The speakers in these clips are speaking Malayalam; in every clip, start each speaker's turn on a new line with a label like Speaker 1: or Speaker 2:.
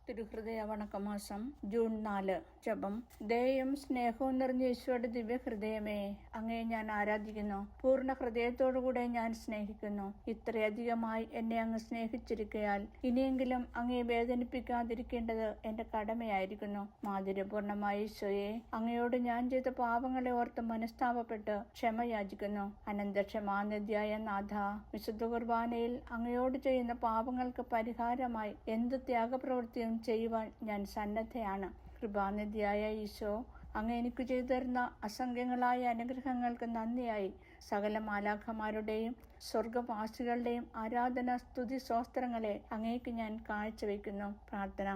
Speaker 1: തിരുഹൃദയ വണക്കമാസം ജൂൺ 4 ജപം. ദയയും സ്നേഹവും നിറഞ്ഞ ഈശോയുടെ ദിവ്യഹൃദയമേ, അങ്ങയെ ഞാൻ ആരാധിക്കുന്നു. പൂർണ്ണ ഹൃദയത്തോടുകൂടെ ഞാൻ സ്നേഹിക്കുന്നു. ഇത്രയധികമായി എന്നെ അങ്ങ് സ്നേഹിച്ചിരിക്കയാൽ ഇനിയെങ്കിലും അങ്ങയെ വേദനിപ്പിക്കാതിരിക്കേണ്ടത് എന്റെ കടമയായിരിക്കുന്നു. മാധുര്യപൂർണമായ ഈശോയെ, അങ്ങയോട് ഞാൻ ചെയ്ത പാപങ്ങളെ ഓർത്ത് മനസ്താപപ്പെട്ട് ക്ഷമയാചിക്കുന്നു. അനന്തക്ഷമാനിധിയായ നാഥ, വിശുദ്ധ കുർബാനയിൽ അങ്ങയോട് ചെയ്യുന്ന പാപങ്ങൾക്ക് പരിഹാരമായി എന്ത് ത്യാഗപ്രവൃത്തിയും ചെയ്യുവാൻ ഞാൻ സന്നദ്ധയാണ്. കൃപാനിധിയായ ഈശോ, അങ്ങ് എനിക്ക് ചെയ്തു തരുന്ന അസംഖ്യങ്ങളായ അനുഗ്രഹങ്ങൾക്ക് നന്ദിയായി സകല മാലാഖമാരുടെയും സ്വർഗവാസികളുടെയും ആരാധന സ്തുതി സ്തോത്രങ്ങളെ അങ്ങേക്ക് ഞാൻ കാഴ്ചവെക്കുന്നു. പ്രാർത്ഥന.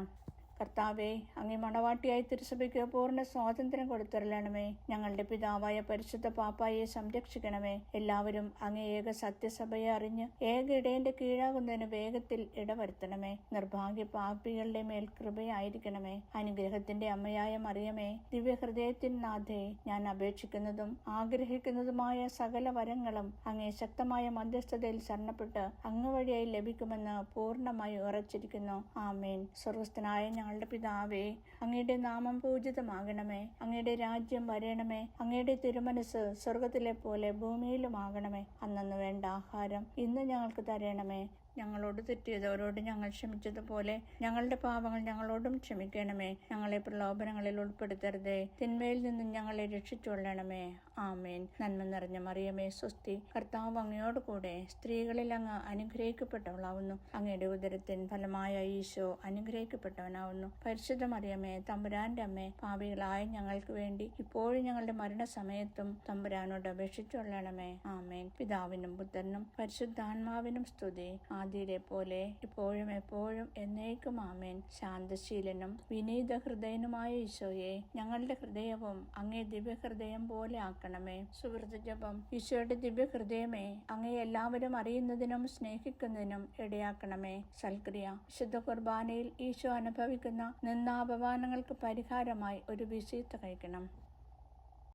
Speaker 1: കർത്താവെ, അങ്ങേ മണവാട്ടിയായി തിരുസഭയ്ക്ക് പൂർണ്ണ സ്വാതന്ത്ര്യം കൊടുത്തരളണമേ. ഞങ്ങളുടെ പിതാവായ പരിശുദ്ധ പാപ്പായെ സംരക്ഷിക്കണമേ. എല്ലാവരും അങ്ങേ ഏക സത്യസഭയെ അറിഞ്ഞ് ഏക ഇടയന്റെ കീഴാകുന്നതിന് വേഗത്തിൽ ഇടവരുത്തണമേ. നിർഭാഗ്യ പാപികളുടെ മേൽ കൃപയായിരിക്കണമേ. അനുഗ്രഹത്തിന്റെ അമ്മയായ മറിയമേ, ദിവ്യഹൃദയത്തിൻ നാഥേ, ഞാൻ അപേക്ഷിക്കുന്നതും ആഗ്രഹിക്കുന്നതുമായ സകല വരങ്ങളും അങ്ങേ ശക്തമായ മധ്യസ്ഥതയിൽ ശരണപ്പെട്ട് അങ്ങ് വഴിയായി ലഭിക്കുമെന്ന് പൂർണ്ണമായി ഉറച്ചിരിക്കുന്നു. ആമേൻ. സ്വർഗസ്ഥനായ ഞങ്ങളുടെ പിതാവേ, അങ്ങയുടെ നാമം പൂജിതമാകണമേ. അങ്ങയുടെ രാജ്യം വരണമേ. അങ്ങയുടെ തിരുമനസ് സ്വർഗത്തിലെ പോലെ ഭൂമിയിലുമാകണമേ. അന്നന്ന് വേണ്ട ആഹാരം ഇന്ന് ഞങ്ങൾക്ക് തരണമേ. ഞങ്ങളോട് തെറ്റിയതവരോട് ഞങ്ങൾ ക്ഷമിച്ചതുപോലെ ഞങ്ങളുടെ പാപങ്ങൾ ഞങ്ങളോടും ക്ഷമിക്കണമേ. ഞങ്ങളെ പ്രലോഭനങ്ങളിൽ ഉൾപ്പെടുത്തരുതേ, തിന്മയിൽ നിന്നും ഞങ്ങളെ രക്ഷിച്ചുകൊള്ളണമേ. ആമേൻ. നന്മ നിറഞ്ഞ മറിയമേ, സ്വസ്തി. കർത്താവ് അങ്ങയോട് കൂടെ സ്ത്രീകളിൽ അങ്ങ് അനുഗ്രഹിക്കപ്പെട്ടവളാവുന്നു. അങ്ങയുടെ ഉദരത്തിൻ ഫലമായ ഈശോ അനുഗ്രഹിക്കപ്പെട്ടവനാവുന്നു. പരിശുദ്ധ മറിയമേ, തമ്പുരാന്റെ അമ്മേ, പാപികളായ ഞങ്ങൾക്ക് വേണ്ടി ഇപ്പോഴും ഞങ്ങളുടെ മരണസമയത്തും തമ്പുരാനോട് അപേക്ഷിച്ചുകൊള്ളണമേ. ആമേൻ. പിതാവിനും പുത്രനും പരിശുദ്ധാത്മാവിനും സ്തുതി, ആദിയിലെ പോലെ ഇപ്പോഴും എപ്പോഴും എന്നേക്കും. ആമേൻ. ശാന്തശീലനും വിനീത ഹൃദയനുമായ ഈശോയെ, ഞങ്ങളുടെ ഹൃദയവും അങ്ങേ ദിവ്യഹൃദയം പോലെ ആക്കണമേ. സുഹൃത്ത് ജപം. ഈശോയുടെ ദിവ്യഹൃദയമേ, അങ്ങേ എല്ലാവരും അറിയുന്നതിനും സ്നേഹിക്കുന്നതിനും ഇടയാക്കണമേ. സൽക്രിയ. വിശുദ്ധ കുർബാനയിൽ ഈശോ അനുഭവിക്കുന്ന നിന്ദാപമാനങ്ങൾക്ക് പരിഹാരമായി ഒരു വിശുദ്ധ കഴിക്കണം.